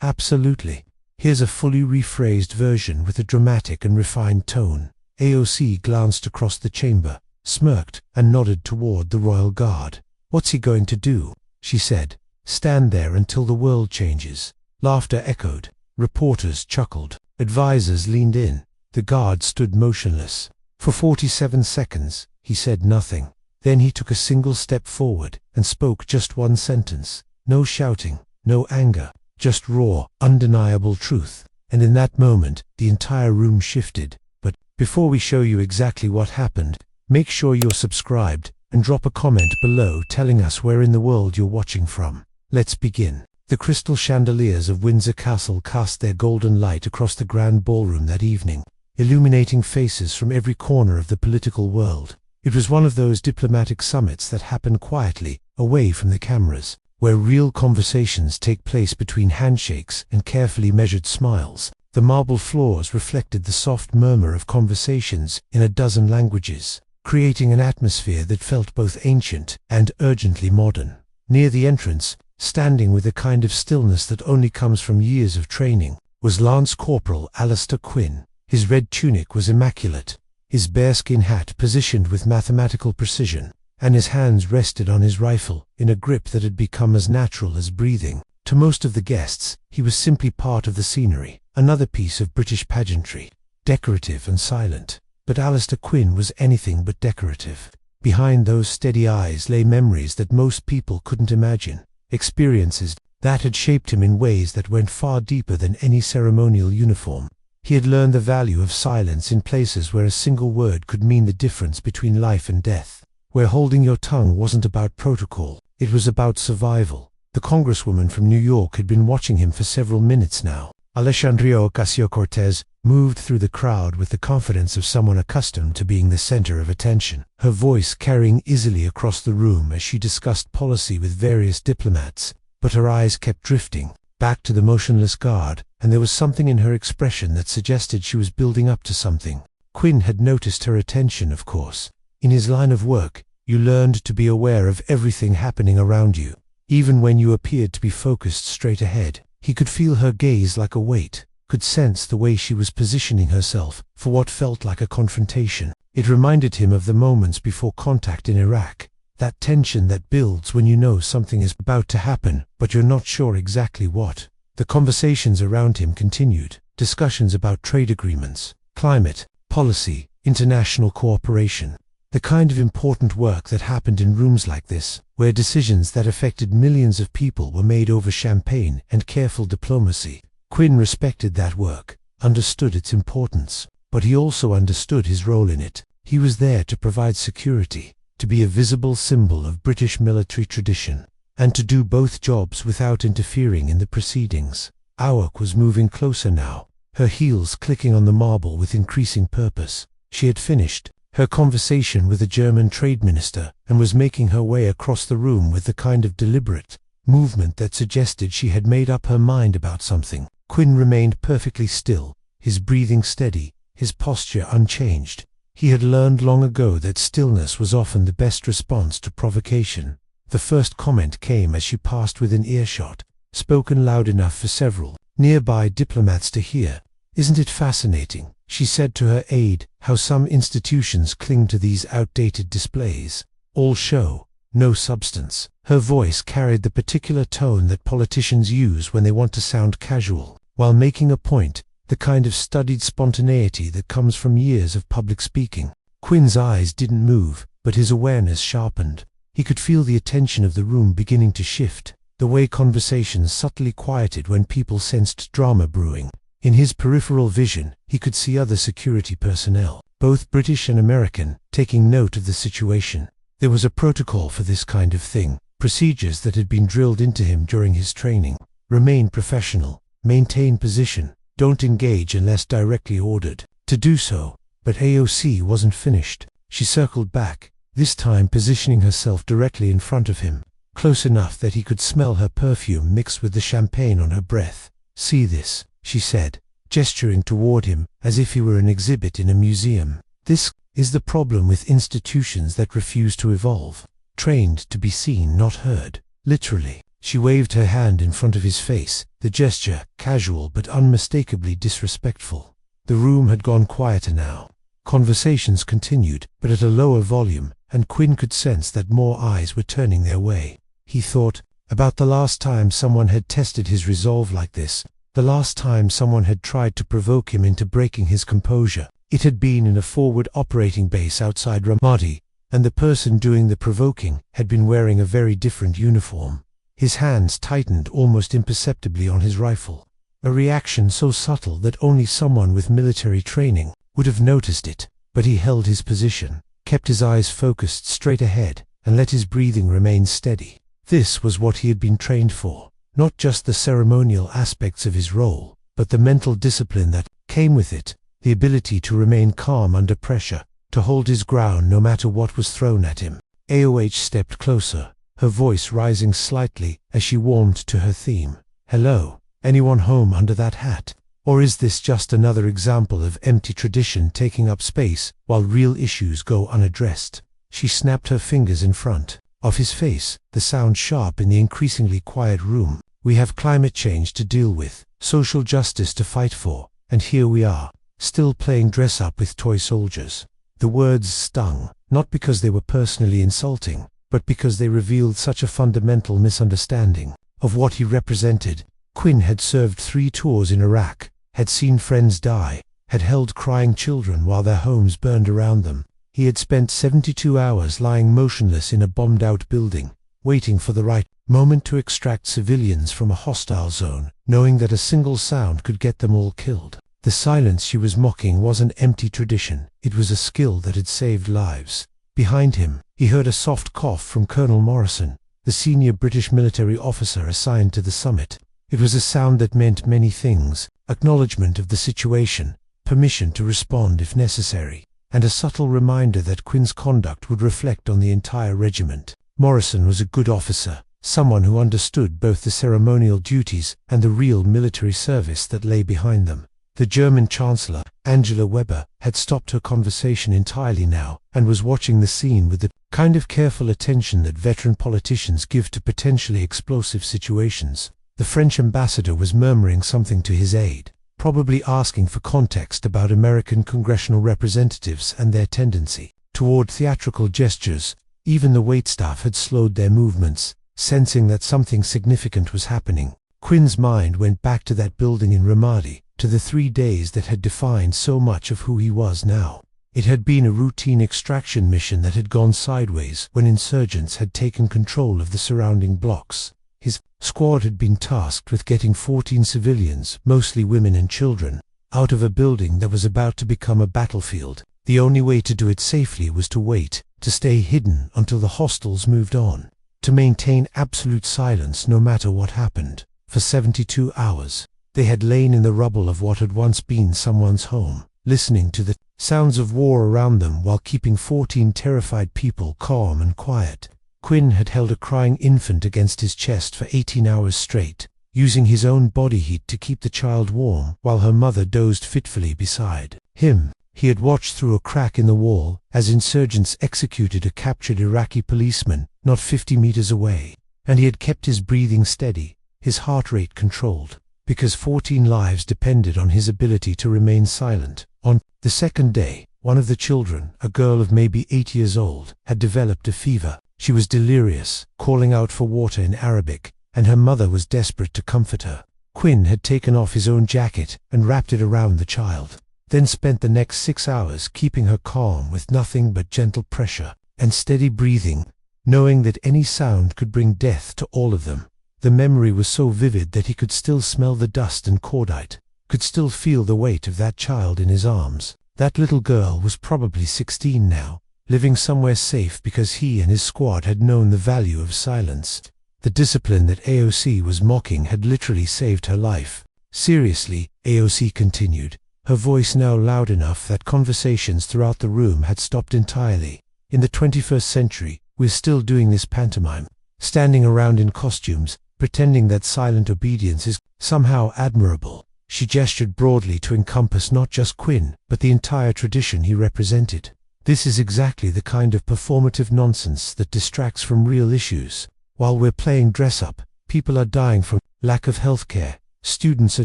Absolutely. Here's a fully rephrased version with a dramatic and refined tone. AOC glanced across the chamber, smirked, and nodded toward the royal guard. What's he going to do? She said. Stand there until the world changes. Laughter echoed. Reporters chuckled. Advisors leaned in. The guard stood motionless. For 47 seconds, he said nothing. Then he took a single step forward and spoke just one sentence. No shouting, no anger, just raw, undeniable truth. And in that moment, the entire room shifted. But before we show you exactly what happened, make sure you're subscribed and drop a comment below telling us where in the world you're watching from. Let's begin. The crystal chandeliers of Windsor Castle cast their golden light across the grand ballroom that evening, illuminating faces from every corner of the political world. It was one of those diplomatic summits that happen quietly, away from the cameras, where real conversations take place between handshakes and carefully measured smiles. The marble floors reflected the soft murmur of conversations in a dozen languages, creating an atmosphere that felt both ancient and urgently modern. Near the entrance, standing with a kind of stillness that only comes from years of training, was Lance Corporal Alistair Quinn. His red tunic was immaculate, his bearskin hat positioned with mathematical precision, and his hands rested on his rifle in a grip that had become as natural as breathing. To most of the guests, he was simply part of the scenery, another piece of British pageantry, decorative and silent. But Alistair Quinn was anything but decorative. Behind those steady eyes lay memories that most people couldn't imagine, experiences that had shaped him in ways that went far deeper than any ceremonial uniform. He had learned the value of silence in places where a single word could mean the difference between life and death, where holding your tongue wasn't about protocol, it was about survival. The congresswoman from New York had been watching him for several minutes now. Alexandria Ocasio-Cortez moved through the crowd with the confidence of someone accustomed to being the center of attention, her voice carrying easily across the room as she discussed policy with various diplomats. But her eyes kept drifting back to the motionless guard, and there was something in her expression that suggested she was building up to something. Quinn had noticed her attention, of course. In his line of work, you learned to be aware of everything happening around you, even when you appeared to be focused straight ahead. He could feel her gaze like a weight, could sense the way she was positioning herself for what felt like a confrontation. It reminded him of the moments before contact in Iraq, that tension that builds when you know something is about to happen, but you're not sure exactly what. The conversations around him continued, discussions about trade agreements, climate, policy, international cooperation. The kind of important work that happened in rooms like this, where decisions that affected millions of people were made over champagne and careful diplomacy. Quinn respected that work, understood its importance, but he also understood his role in it. He was there to provide security, to be a visible symbol of British military tradition, and to do both jobs without interfering in the proceedings. AOC was moving closer now, her heels clicking on the marble with increasing purpose. She had finished her conversation with the German trade minister and was making her way across the room with the kind of deliberate movement that suggested she had made up her mind about something. Quinn remained perfectly still, his breathing steady, his posture unchanged. He had learned long ago that stillness was often the best response to provocation. The first comment came as she passed within earshot, spoken loud enough for several nearby diplomats to hear. "Isn't it fascinating," she said to her aide, "how some institutions cling to these outdated displays? All show, no substance." Her voice carried the particular tone that politicians use when they want to sound casual, while making a point, the kind of studied spontaneity that comes from years of public speaking. Quinn's eyes didn't move, but his awareness sharpened. He could feel the attention of the room beginning to shift, the way conversations subtly quieted when people sensed drama brewing. In his peripheral vision, he could see other security personnel, both British and American, taking note of the situation. There was a protocol for this kind of thing, procedures that had been drilled into him during his training. Remain professional, maintain position, don't engage unless directly ordered to do so. But AOC wasn't finished. She circled back, this time positioning herself directly in front of him, close enough that he could smell her perfume mixed with the champagne on her breath. "See this," she said, gesturing toward him as if he were an exhibit in a museum. "This is the problem with institutions that refuse to evolve. Trained to be seen, not heard. Literally. She waved her hand in front of his face, the gesture casual but unmistakably disrespectful. The room had gone quieter now. Conversations continued, but at a lower volume, and Quinn could sense that more eyes were turning their way. He thought about the last time someone had tested his resolve like this, the last time someone had tried to provoke him into breaking his composure. It had been in a forward operating base outside Ramadi, and the person doing the provoking had been wearing a very different uniform. His hands tightened almost imperceptibly on his rifle, a reaction so subtle that only someone with military training would have noticed it, but he held his position, kept his eyes focused straight ahead, and let his breathing remain steady. This was what he had been trained for, not just the ceremonial aspects of his role, but the mental discipline that came with it, the ability to remain calm under pressure, to hold his ground no matter what was thrown at him. AOH stepped closer, her voice rising slightly as she warmed to her theme. "Hello, anyone home under that hat? Or is this just another example of empty tradition taking up space while real issues go unaddressed?" She snapped her fingers in front of his face, the sound sharp in the increasingly quiet room. "We have climate change to deal with, social justice to fight for, and here we are, still playing dress-up with toy soldiers." The words stung, not because they were personally insulting, but because they revealed such a fundamental misunderstanding of what he represented. Quinn had served 3 tours in Iraq, had seen friends die, had held crying children while their homes burned around them. He had spent 72 hours lying motionless in a bombed-out building, waiting for the right moment to extract civilians from a hostile zone, knowing that a single sound could get them all killed. The silence she was mocking wasn't empty tradition, it was a skill that had saved lives. Behind him, he heard a soft cough from Colonel Morrison, the senior British military officer assigned to the summit. It was a sound that meant many things: acknowledgement of the situation, permission to respond if necessary, and a subtle reminder that Quinn's conduct would reflect on the entire regiment. Morrison was a good officer, someone who understood both the ceremonial duties and the real military service that lay behind them. The German Chancellor, Angela Weber, had stopped her conversation entirely now and was watching the scene with the kind of careful attention that veteran politicians give to potentially explosive situations. The French ambassador was murmuring something to his aide, probably asking for context about American congressional representatives and their tendency toward theatrical gestures. Even the waitstaff had slowed their movements, sensing that something significant was happening. Quinn's mind went back to that building in Ramadi, to the 3 days that had defined so much of who he was now. It had been a routine extraction mission that had gone sideways when insurgents had taken control of the surrounding blocks. His squad had been tasked with getting 14 civilians, mostly women and children, out of a building that was about to become a battlefield. The only way to do it safely was to wait, to stay hidden until the hostiles moved on, to maintain absolute silence no matter what happened. For 72 hours, they had lain in the rubble of what had once been someone's home, listening to the sounds of war around them while keeping 14 terrified people calm and quiet. Quinn had held a crying infant against his chest for 18 hours straight, using his own body heat to keep the child warm while her mother dozed fitfully beside him. He had watched through a crack in the wall as insurgents executed a captured Iraqi policeman not 50 meters away, and he had kept his breathing steady, his heart rate controlled, because 14 lives depended on his ability to remain silent. On the second day, one of the children, a girl of maybe 8 years old, had developed a fever. She was delirious, calling out for water in Arabic, and her mother was desperate to comfort her. Quinn had taken off his own jacket and wrapped it around the child, then spent the next 6 hours keeping her calm with nothing but gentle pressure and steady breathing, knowing that any sound could bring death to all of them. The memory was so vivid that he could still smell the dust and cordite, could still feel the weight of that child in his arms. That little girl was probably 16 now, living somewhere safe because he and his squad had known the value of silence. The discipline that AOC was mocking had literally saved her life. "Seriously," AOC continued, her voice now loud enough that conversations throughout the room had stopped entirely. "In the 21st century, we're still doing this pantomime, standing around in costumes, pretending that silent obedience is somehow admirable." She gestured broadly to encompass not just Quinn, but the entire tradition he represented. "This is exactly the kind of performative nonsense that distracts from real issues. While we're playing dress-up, People are dying from lack of health care, students are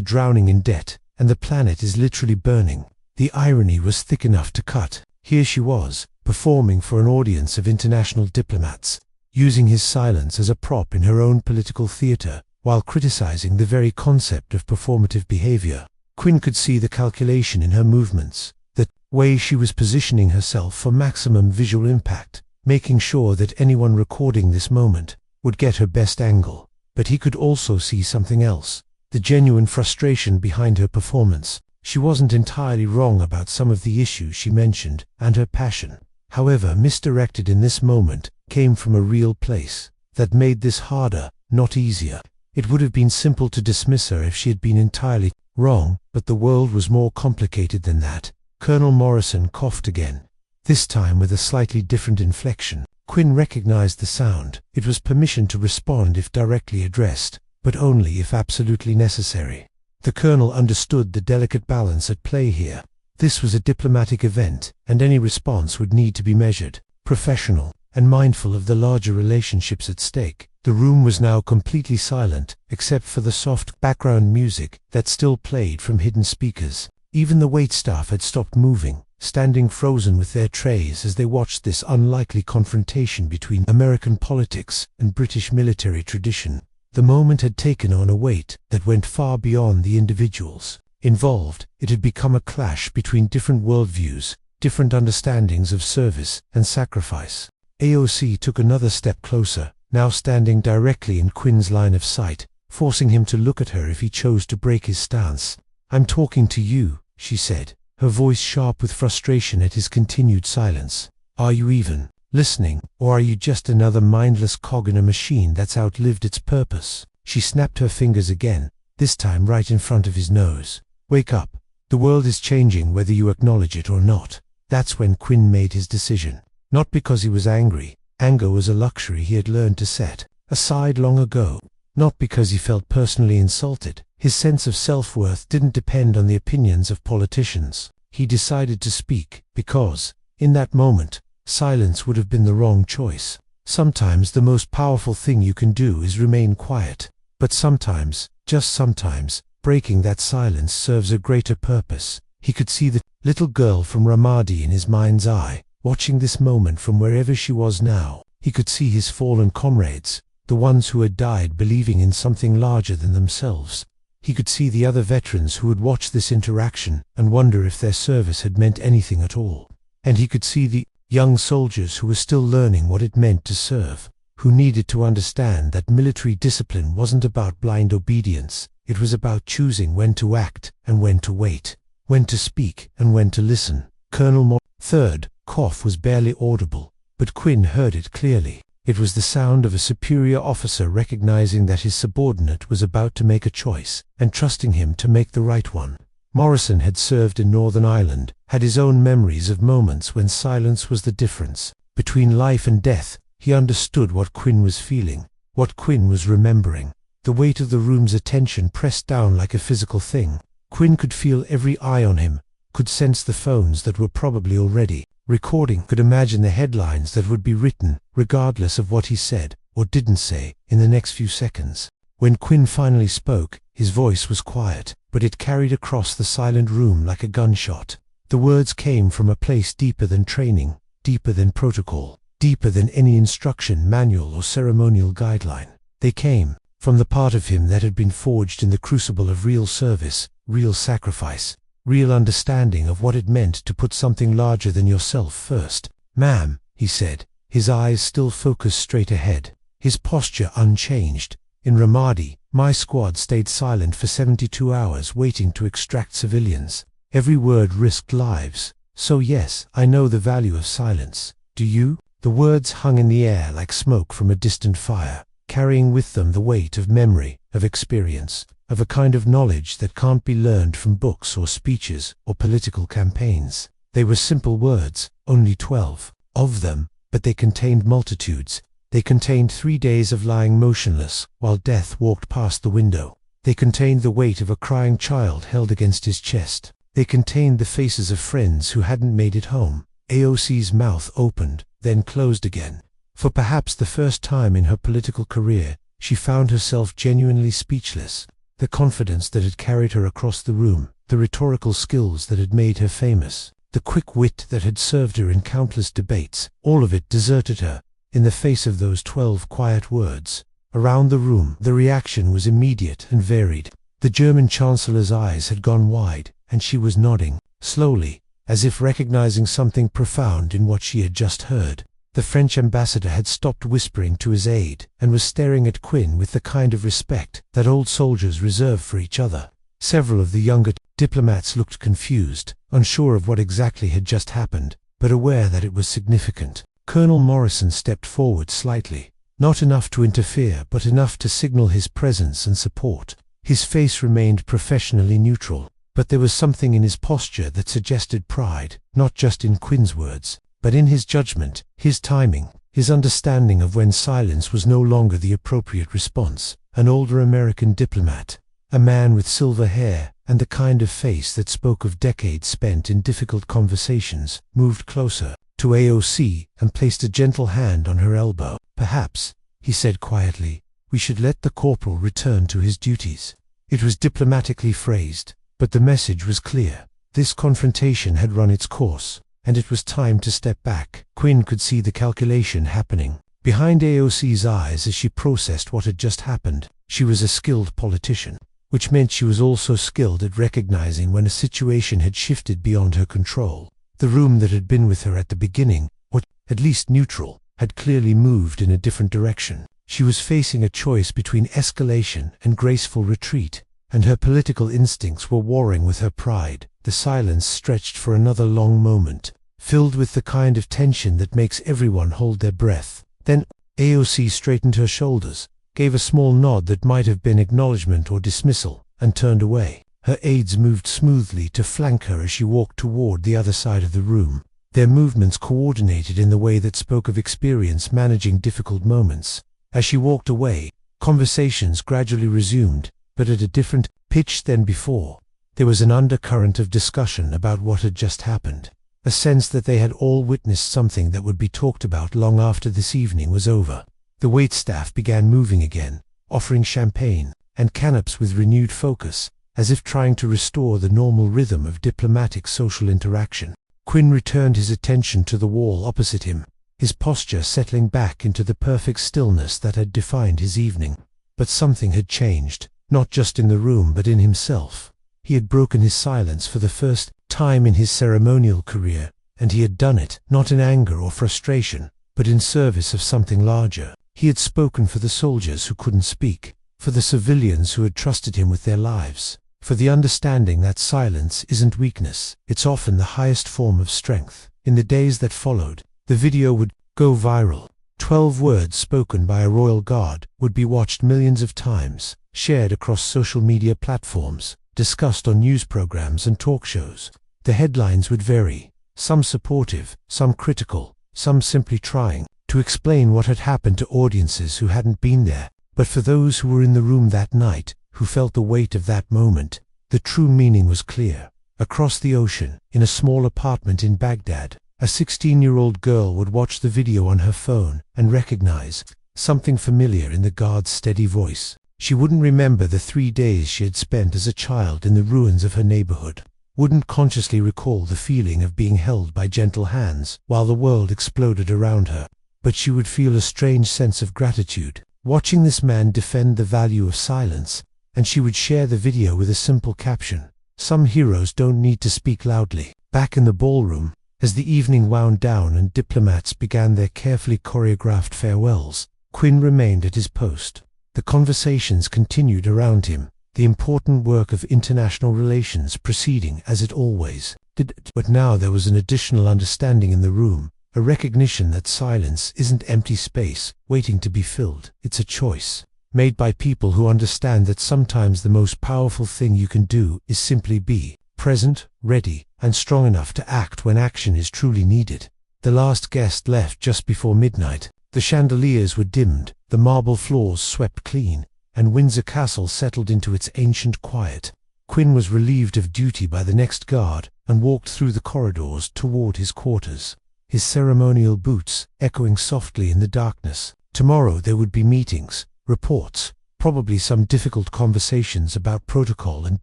drowning in debt, and the planet is literally burning. The irony was thick enough to cut. Here she was, performing for an audience of international diplomats, using his silence as a prop in her own political theater, while criticizing the very concept of performative behavior. Quinn could see the calculation in her movements, the way she was positioning herself for maximum visual impact, making sure that anyone recording this moment would get her best angle. But he could also see something else, the genuine frustration behind her performance. She wasn't entirely wrong about some of the issues she mentioned, and her passion, however misdirected in this moment, came from a real place that made this harder, not easier. It would have been simple to dismiss her if she had been entirely wrong, but the world was more complicated than that. Colonel Morrison coughed again, this time with a slightly different inflection. Quinn recognized the sound. It was permission to respond if directly addressed, but only if absolutely necessary. The colonel understood the delicate balance at play here. This was a diplomatic event, and any response would need to be measured, professional, and mindful of the larger relationships at stake. The room was now completely silent, except for the soft background music that still played from hidden speakers. Even the waitstaff had stopped moving, standing frozen with their trays as they watched this unlikely confrontation between American politics and British military tradition. The moment had taken on a weight that went far beyond the individuals involved. It had become a clash between different worldviews, different understandings of service and sacrifice. AOC took another step closer, now standing directly in Quinn's line of sight, forcing him to look at her if he chose to break his stance. "I'm talking to you," she said, her voice sharp with frustration at his continued silence. "Are you even listening, or are you just another mindless cog in a machine that's outlived its purpose?" She snapped her fingers again, this time right in front of his nose. "Wake up. The world is changing whether you acknowledge it or not." That's when Quinn made his decision. Not because he was angry. Anger was a luxury he had learned to set aside long ago. Not because he felt personally insulted. His sense of self-worth didn't depend on the opinions of politicians. He decided to speak because, in that moment, silence would have been the wrong choice. Sometimes the most powerful thing you can do is remain quiet. But sometimes, just sometimes, breaking that silence serves a greater purpose. He could see the little girl from Ramadi in his mind's eye, watching this moment from wherever she was now. He could see his fallen comrades, the ones who had died believing in something larger than themselves. He could see the other veterans who would watch this interaction and wonder if their service had meant anything at all. And he could see the young soldiers who were still learning what it meant to serve, who needed to understand that military discipline wasn't about blind obedience. It was about choosing when to act and when to wait, when to speak and when to listen. Colonel Third cough was barely audible, but Quinn heard it clearly. It was the sound of a superior officer recognizing that his subordinate was about to make a choice, and trusting him to make the right one. Morrison had served in Northern Ireland, had his own memories of moments when silence was the difference between life and death. He understood what Quinn was feeling, what Quinn was remembering. The weight of the room's attention pressed down like a physical thing. Quinn could feel every eye on him, could sense the phones that were probably already recording, could imagine the headlines that would be written, regardless of what he said or didn't say, in the next few seconds. When Quinn finally spoke, his voice was quiet, but it carried across the silent room like a gunshot. The words came from a place deeper than training, deeper than protocol, deeper than any instruction manual or ceremonial guideline. They came from the part of him that had been forged in the crucible of real service, real sacrifice, real understanding of what it meant to put something larger than yourself first. "Ma'am," he said, his eyes still focused straight ahead, his posture unchanged. "In Ramadi, my squad stayed silent for 72 hours waiting to extract civilians. Every word risked lives. So yes, I know the value of silence. Do you?" The words hung in the air like smoke from a distant fire, carrying with them the weight of memory, of experience, of a kind of knowledge that can't be learned from books or speeches or political campaigns. They were simple words, only 12 of them, but they contained multitudes. They contained 3 days of lying motionless while death walked past the window. They contained the weight of a crying child held against his chest. They contained the faces of friends who hadn't made it home. AOC's mouth opened, then closed again. For perhaps the first time in her political career, she found herself genuinely speechless. The confidence that had carried her across the room, the rhetorical skills that had made her famous, the quick wit that had served her in countless debates, all of it deserted her in the face of those 12 quiet words. Around the room, the reaction was immediate and varied. The German Chancellor's eyes had gone wide, and she was nodding, slowly, as if recognizing something profound in what she had just heard. The French ambassador had stopped whispering to his aide, and was staring at Quinn with the kind of respect that old soldiers reserve for each other. Several of the younger diplomats looked confused, unsure of what exactly had just happened, but aware that it was significant. Colonel Morrison stepped forward slightly, not enough to interfere, but enough to signal his presence and support. His face remained professionally neutral, but there was something in his posture that suggested pride, not just in Quinn's words, but in his judgment, his timing, his understanding of when silence was no longer the appropriate response. An older American diplomat, a man with silver hair and the kind of face that spoke of decades spent in difficult conversations, moved closer to AOC and placed a gentle hand on her elbow. "Perhaps," he said quietly, "we should let the corporal return to his duties." It was diplomatically phrased, but the message was clear. This confrontation had run its course, and it was time to step back. Quinn could see the calculation happening behind AOC's eyes as she processed what had just happened. She was a skilled politician, which meant she was also skilled at recognizing when a situation had shifted beyond her control. The room that had been with her at the beginning, or at least neutral, had clearly moved in a different direction. She was facing a choice between escalation and graceful retreat, and her political instincts were warring with her pride. The silence stretched for another long moment, filled with the kind of tension that makes everyone hold their breath. Then AOC straightened her shoulders, gave a small nod that might have been acknowledgement or dismissal, and turned away. Her aides moved smoothly to flank her as she walked toward the other side of the room, their movements coordinated in the way that spoke of experience managing difficult moments. As she walked away, conversations gradually resumed, but at a different pitch than before. There was an undercurrent of discussion about what had just happened, a sense that they had all witnessed something that would be talked about long after this evening was over. The waitstaff began moving again, offering champagne and canapes with renewed focus, as if trying to restore the normal rhythm of diplomatic social interaction. Quinn returned his attention to the wall opposite him, his posture settling back into the perfect stillness that had defined his evening. But something had changed, not just in the room but in himself. He had broken his silence for the first time in his ceremonial career, and he had done it not in anger or frustration, but in service of something larger. He had spoken for the soldiers who couldn't speak, for the civilians who had trusted him with their lives, for the understanding that silence isn't weakness, it's often the highest form of strength. In the days that followed, the video would go viral. 12 words spoken by a royal guard would be watched millions of times, shared across social media platforms, discussed on news programs and talk shows. The headlines would vary, some supportive, some critical, some simply trying to explain what had happened to audiences who hadn't been there. But for those who were in the room that night, who felt the weight of that moment, the true meaning was clear. Across the ocean, in a small apartment in Baghdad, a 16-year-old girl would watch the video on her phone and recognize something familiar in the guard's steady voice. She wouldn't remember the 3 days she had spent as a child in the ruins of her neighborhood, wouldn't consciously recall the feeling of being held by gentle hands while the world exploded around her, but she would feel a strange sense of gratitude, watching this man defend the value of silence, and she would share the video with a simple caption: "Some heroes don't need to speak loudly." Back in the ballroom, as the evening wound down and diplomats began their carefully choreographed farewells, Quinn remained at his post. The conversations continued around him, the important work of international relations proceeding as it always did. But now there was an additional understanding in the room, a recognition that silence isn't empty space waiting to be filled. It's a choice, made by people who understand that sometimes the most powerful thing you can do is simply be present, ready, and strong enough to act when action is truly needed. The last guest left just before midnight. The chandeliers were dimmed, the marble floors swept clean, and Windsor Castle settled into its ancient quiet. Quinn was relieved of duty by the next guard and walked through the corridors toward his quarters, his ceremonial boots echoing softly in the darkness. Tomorrow there would be meetings, reports, probably some difficult conversations about protocol and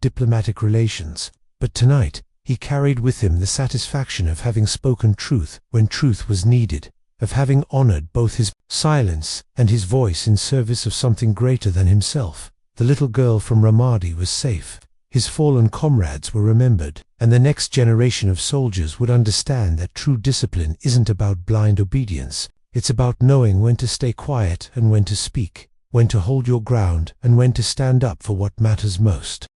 diplomatic relations. But tonight, he carried with him the satisfaction of having spoken truth when truth was needed, of having honored both his silence and his voice in service of something greater than himself. The little girl from Ramadi was safe. His fallen comrades were remembered, and the next generation of soldiers would understand that true discipline isn't about blind obedience. It's about knowing when to stay quiet and when to speak, when to hold your ground and when to stand up for what matters most.